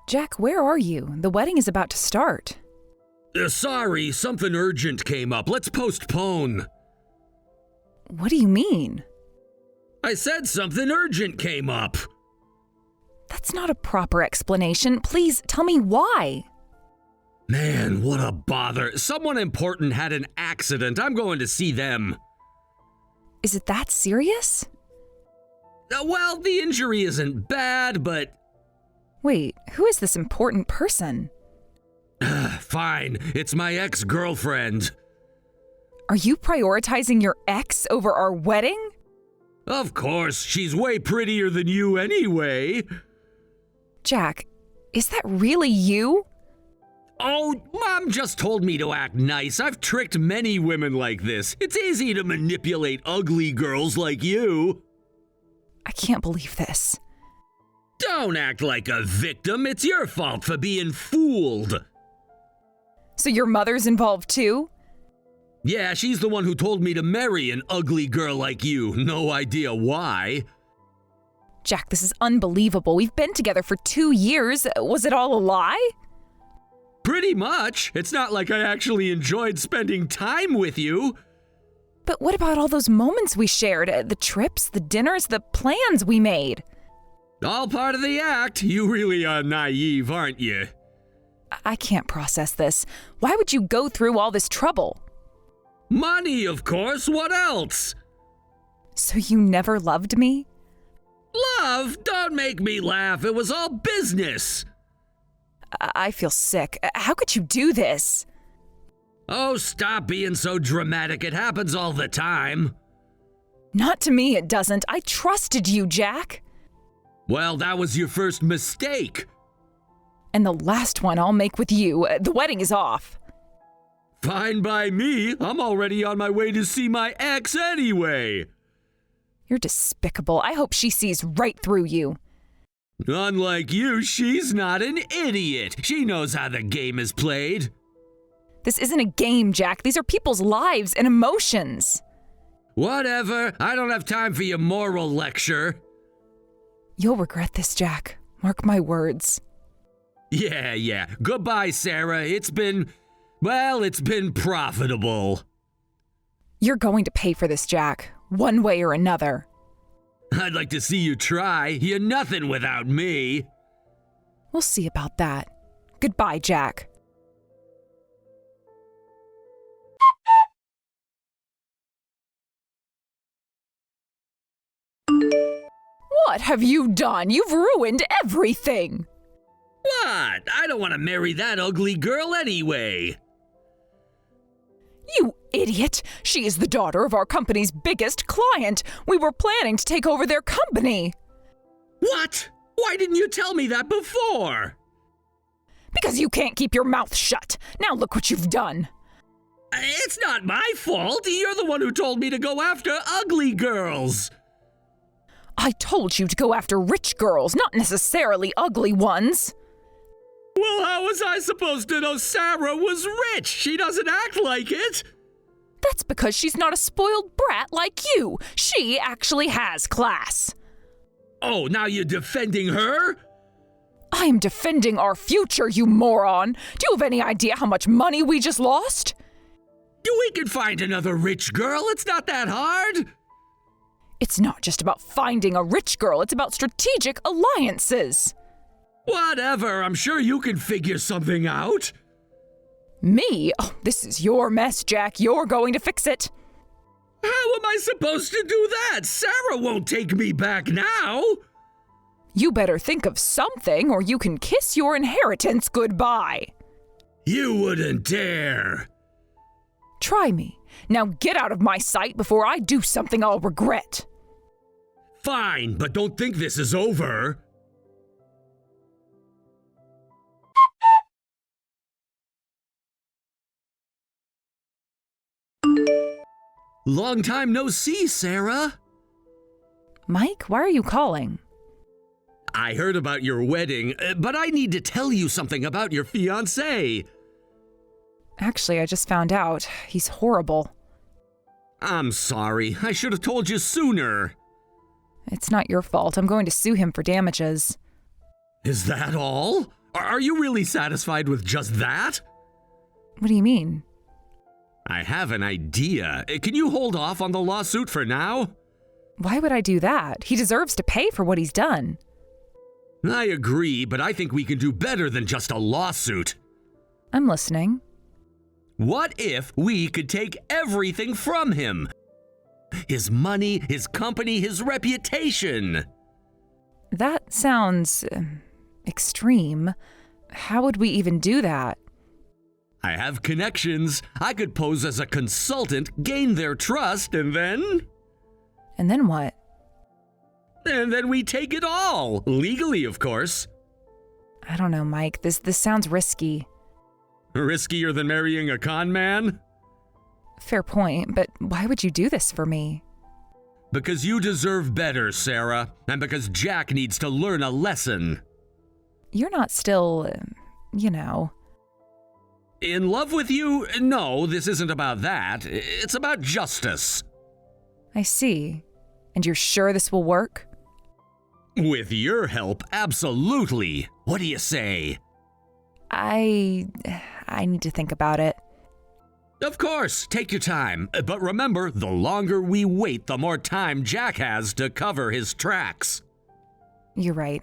Jack, where are you? The wedding is about to start. Sorry, something urgent came up. Let's postpone. What do you mean? I said something urgent came up. That's not a proper explanation. Please tell me why. Man, what a bother. Someone important had an accident. I'm going to see them. Is it that serious? Well, the injury isn't bad, but... Wait, who is this important person? Fine, it's my ex-girlfriend. Are you prioritizing your ex over our wedding? Of course, she's way prettier than you anyway. Jack, is that really you? Oh, Mom just told me to act nice. I've tricked many women like this. It's easy to manipulate ugly girls like you. I can't believe this. Don't act like a victim. It's your fault for being fooled. So your mother's involved too? Yeah, she's the one who told me to marry an ugly girl like you. No idea why. Jack, this is unbelievable. We've been together for 2 years. Was it all a lie? Pretty much. It's not like I actually enjoyed spending time with you. But what about all those moments we shared? The trips, the dinners, the plans we made? All part of the act. You really are naive, aren't you? I can't process this. Why would you go through all this trouble? Money, of course. What else? So you never loved me? Love? Don't make me laugh. It was all business. I feel sick. How could you do this? Oh, stop being so dramatic. It happens all the time. Not to me, it doesn't. I trusted you, Jack. Well, that was your first mistake. And the last one I'll make with you. The wedding is off. Fine by me. I'm already on my way to see my ex anyway. You're despicable. I hope she sees right through you. Unlike you, she's not an idiot. She knows how the game is played. This isn't a game, Jack. These are people's lives and emotions. Whatever. I don't have time for your moral lecture. You'll regret this, Jack. Mark my words. Yeah. Goodbye, Sarah. It's been profitable. You're going to pay for this, Jack. One way or another. I'd like to see you try. You're nothing without me. We'll see about that. Goodbye, Jack. What have you done? You've ruined everything. What? I don't want to marry that ugly girl anyway. You idiot! She is the daughter of our company's biggest client. We were planning to take over their company. What? Why didn't you tell me that before? Because you can't keep your mouth shut. Now look what you've done. It's not my fault. You're the one who told me to go after ugly girls. I told you to go after rich girls, not necessarily ugly ones. Well, how was I supposed to know Sarah was rich? She doesn't act like it. That's because she's not a spoiled brat like you. She actually has class. Oh, now you're defending her? I am defending our future, you moron. Do you have any idea how much money we just lost? We can find another rich girl. It's not that hard. It's not just about finding a rich girl. It's about strategic alliances. Whatever. I'm sure you can figure something out. Me? Oh, this is your mess, Jack. You're going to fix it. How am I supposed to do that? Sarah won't take me back now. You better think of something, or you can kiss your inheritance goodbye. You wouldn't dare. Try me. Now get out of my sight before I do something I'll regret. Fine, but don't think this is over. Long time no see, Sarah. Mike, why are you calling? I heard about your wedding, but I need to tell you something about your fiance. Actually, I just found out. He's horrible. I'm sorry. I should have told you sooner. It's not your fault. I'm going to sue him for damages. Is that all? Are you really satisfied with just that? What do you mean? I have an idea. Can you hold off on the lawsuit for now? Why would I do that? He deserves to pay for what he's done. I agree, but I think we can do better than just a lawsuit. I'm listening. What if we could take everything from him? His money, his company, his reputation. That sounds extreme. How would we even do that? I have connections. I could pose as a consultant, gain their trust, and then... And then what? And then we take it all. Legally, of course. I don't know, Mike. This sounds risky. Riskier than marrying a con man? Fair point, but why would you do this for me? Because you deserve better, Sarah. And because Jack needs to learn a lesson. You're not still, In love with you? No, this isn't about that. It's about justice. I see. And you're sure this will work? With your help, absolutely. What do you say? I need to think about it. Of course, take your time. But remember, the longer we wait, the more time Jack has to cover his tracks. You're right.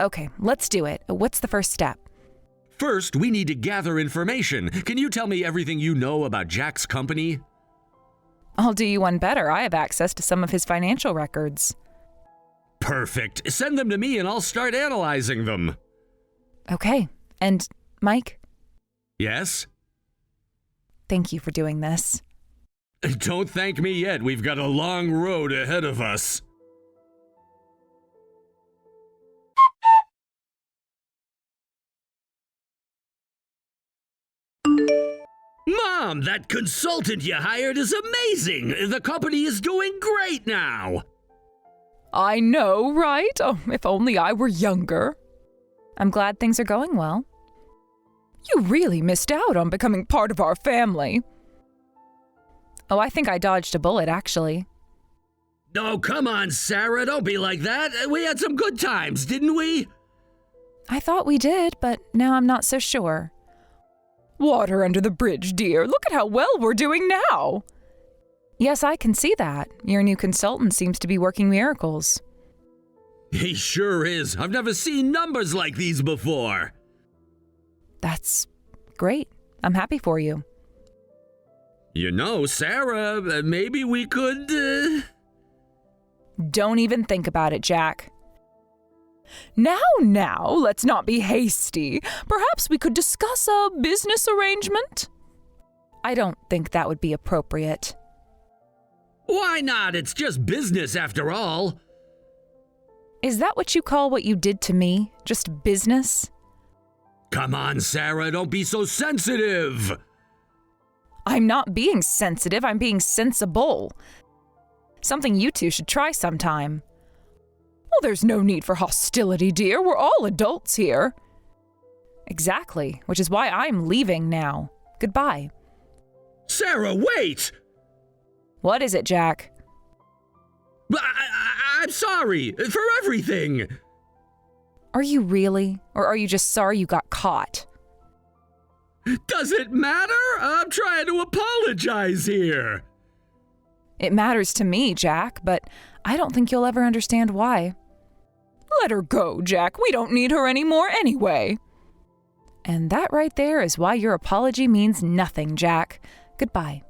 Okay, let's do it. What's the first step? First, we need to gather information. Can you tell me everything you know about Jack's company? I'll do you one better. I have access to some of his financial records. Perfect. Send them to me and I'll start analyzing them. Okay. And, Mike? Yes? Thank you for doing this. Don't thank me yet. We've got a long road ahead of us. Mom, that consultant you hired is amazing. The company is doing great now. I know, right? Oh, if only I were younger. I'm glad things are going well. You really missed out on becoming part of our family. Oh, I think I dodged a bullet, actually. Oh, come on, Sarah. Don't be like that. We had some good times, didn't we? I thought we did, but now I'm not so sure. Water under the bridge, dear. Look at how well we're doing now. Yes, I can see that. Your new consultant seems to be working miracles. He sure is. I've never seen numbers like these before. That's great. I'm happy for you. You know, Sarah, maybe we could, Don't even think about it, Jack. Now, let's not be hasty. Perhaps we could discuss a business arrangement? I don't think that would be appropriate. Why not? It's just business after all. Is that what you call what you did to me? Just business? Come on, Sarah, don't be so sensitive. I'm not being sensitive, I'm being sensible. Something you two should try sometime. Well, there's no need for hostility, dear. We're all adults here. Exactly, which is why I'm leaving now. Goodbye. Sarah, wait! What is it, Jack? I'm sorry for everything. Are you really? Or are you just sorry you got caught? Does it matter? I'm trying to apologize here. It matters to me, Jack, but I don't think you'll ever understand why. Let her go, Jack. We don't need her anymore anyway. And that right there is why your apology means nothing, Jack. Goodbye.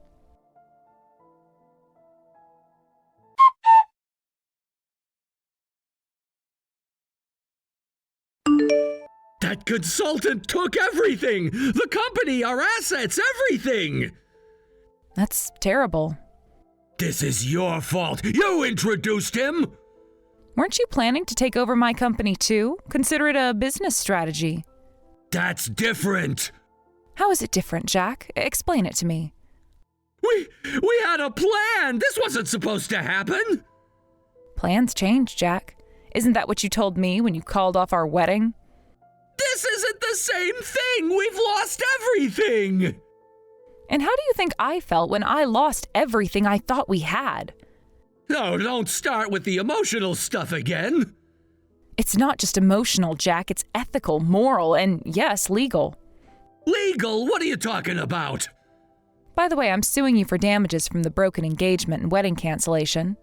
That consultant took everything! The company, our assets, everything! That's terrible. This is your fault. You introduced him! Weren't you planning to take over my company too? Consider it a business strategy. That's different. How is it different, Jack? Explain it to me. We had a plan! This wasn't supposed to happen! Plans change, Jack. Isn't that what you told me when you called off our wedding? This isn't the same thing! We've lost everything! And how do you think I felt when I lost everything I thought we had? Oh, don't start with the emotional stuff again. It's not just emotional, Jack. It's ethical, moral, and yes, legal. Legal? What are you talking about? By the way, I'm suing you for damages from the broken engagement and wedding cancellation.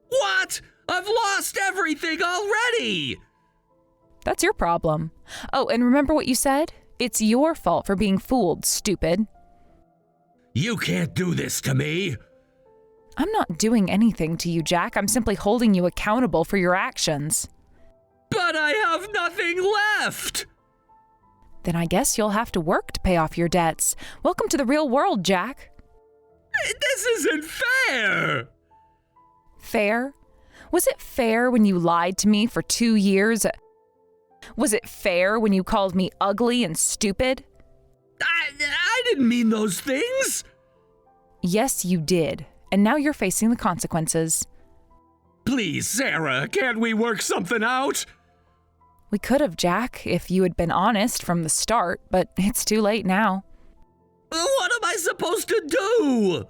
What? I've lost everything already! That's your problem. Oh, and remember what you said? It's your fault for being fooled, stupid. You can't do this to me. I'm not doing anything to you, Jack. I'm simply holding you accountable for your actions. But I have nothing left! Then I guess you'll have to work to pay off your debts. Welcome to the real world, Jack. This isn't fair! Fair? Was it fair when you lied to me for 2 years? Was it fair when you called me ugly and stupid? I didn't mean those things! Yes, you did. And now you're facing the consequences. Please, Sarah, can't we work something out? We could have, Jack, if you had been honest from the start, but it's too late now. What am I supposed to do?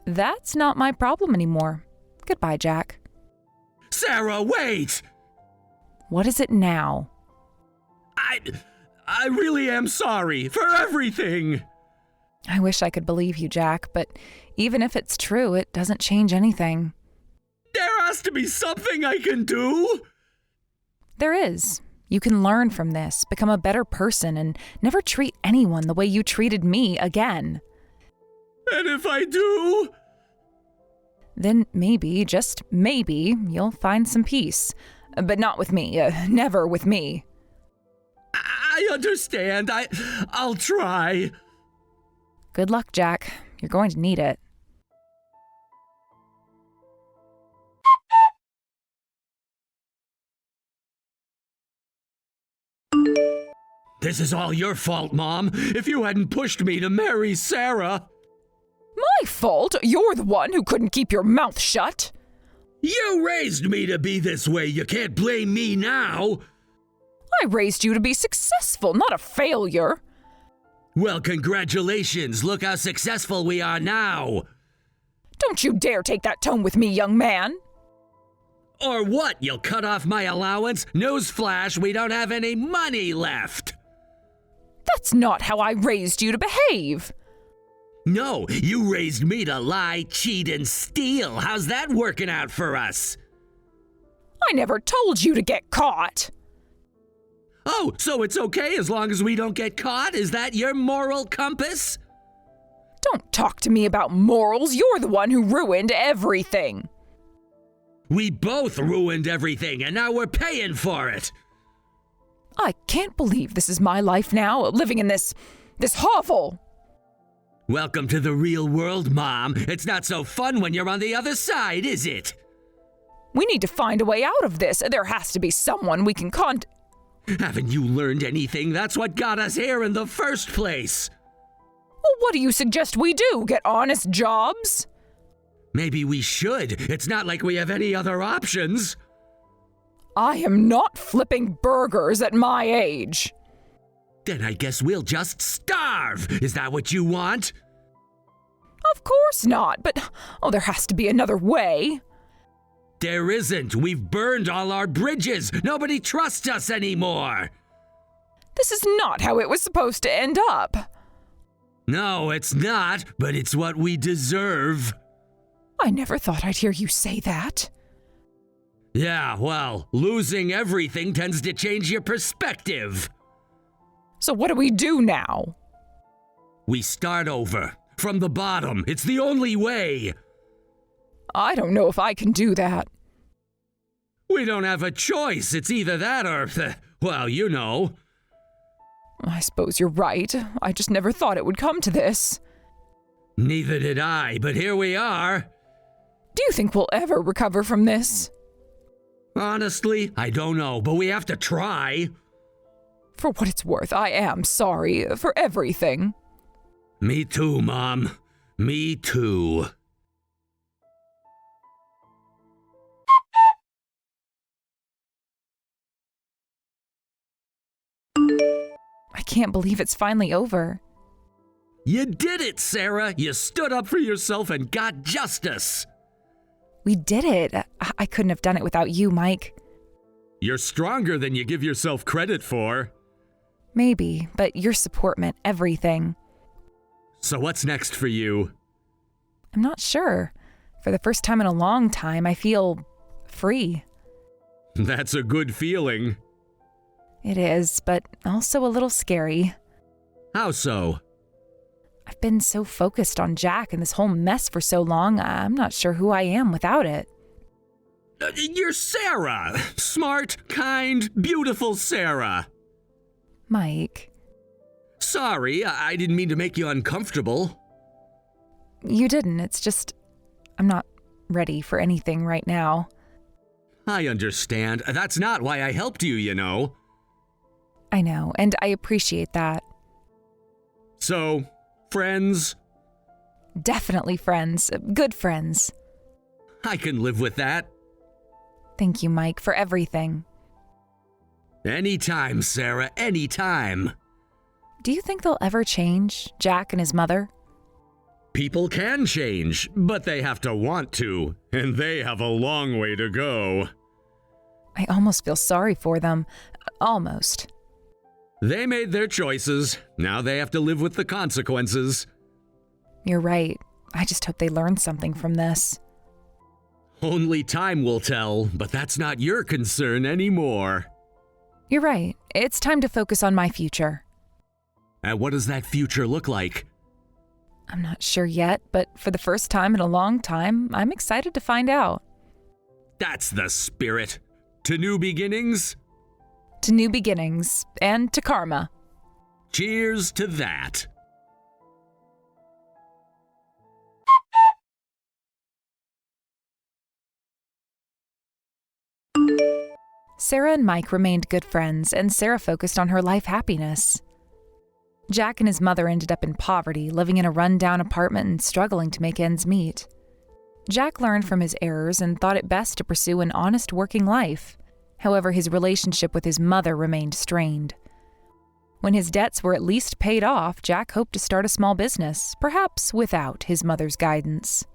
That's not my problem anymore. Goodbye, Jack. Sarah, wait! What is it now? I really am sorry for everything. I wish I could believe you, Jack, but even if it's true, it doesn't change anything. There has to be something I can do. There is. You can learn from this, become a better person, and never treat anyone the way you treated me again. And if I do? Then maybe, just maybe, you'll find some peace. But not with me. Never with me. I understand. I'll try. Good luck, Jack. You're going to need it. This is all your fault, Mom. If you hadn't pushed me to marry Sarah. My fault? You're the one who couldn't keep your mouth shut. You raised me to be this way. You can't blame me now. I raised you to be successful, not a failure. Well, congratulations. Look how successful we are now. Don't you dare take that tone with me, young man. Or what? You'll cut off my allowance? Newsflash, we don't have any money left. That's not how I raised you to behave. No, you raised me to lie, cheat, and steal. How's that working out for us? I never told you to get caught. Oh, so it's okay as long as we don't get caught? Is that your moral compass? Don't talk to me about morals. You're the one who ruined everything. We both ruined everything, and now we're paying for it. I can't believe this is my life now, living in this hovel. Welcome to the real world, Mom. It's not so fun when you're on the other side, is it? We need to find a way out of this. There has to be someone we can Haven't you learned anything? That's what got us here in the first place. Well, what do you suggest we do? Get honest jobs? Maybe we should. It's not like we have any other options. I am not flipping burgers at my age. Then I guess we'll just starve. Is that what you want? Of course not, but there has to be another way. There isn't. We've burned all our bridges. Nobody trusts us anymore. This is not how it was supposed to end up. No, it's not, but it's what we deserve. I never thought I'd hear you say that. Yeah, well, losing everything tends to change your perspective. So what do we do now? We start over. From the bottom. It's the only way. I don't know if I can do that. We don't have a choice. It's either that or, well, you know. I suppose you're right. I just never thought it would come to this. Neither did I, but here we are. Do you think we'll ever recover from this? Honestly, I don't know, but we have to try. For what it's worth, I am sorry for everything. Me too, Mom. Me too. I can't believe it's finally over. You did it, Sarah. You stood up for yourself and got justice. We did it. I couldn't have done it without you, Mike. You're stronger than you give yourself credit for. Maybe, but your support meant everything. So what's next for you? I'm not sure. For the first time in a long time, I feel free. That's a good feeling. It is, but also a little scary. How so? I've been so focused on Jack and this whole mess for so long, I'm not sure who I am without it. You're Sarah. Smart, kind, beautiful Sarah. Mike. Sorry, I didn't mean to make you uncomfortable. You didn't. It's just, I'm not ready for anything right now. I understand. That's not why I helped you, you know. I know, and I appreciate that. So, friends? Definitely friends. Good friends. I can live with that. Thank you, Mike, for everything. Anytime, Sarah, anytime. Do you think they'll ever change, Jack and his mother? People can change, but they have to want to, and they have a long way to go. I almost feel sorry for them. Almost. They made their choices. Now they have to live with the consequences. You're right. I just hope they learn something from this. Only time will tell, but that's not your concern anymore. You're right. It's time to focus on my future. And what does that future look like? I'm not sure yet, but for the first time in a long time, I'm excited to find out. That's the spirit. To new beginnings? To new beginnings, and to karma. Cheers to that. Sarah and Mike remained good friends, and Sarah focused on her life happiness. Jack and his mother ended up in poverty, living in a run-down apartment and struggling to make ends meet. Jack learned from his errors and thought it best to pursue an honest working life. However, his relationship with his mother remained strained. When his debts were at least paid off, Jack hoped to start a small business, perhaps without his mother's guidance.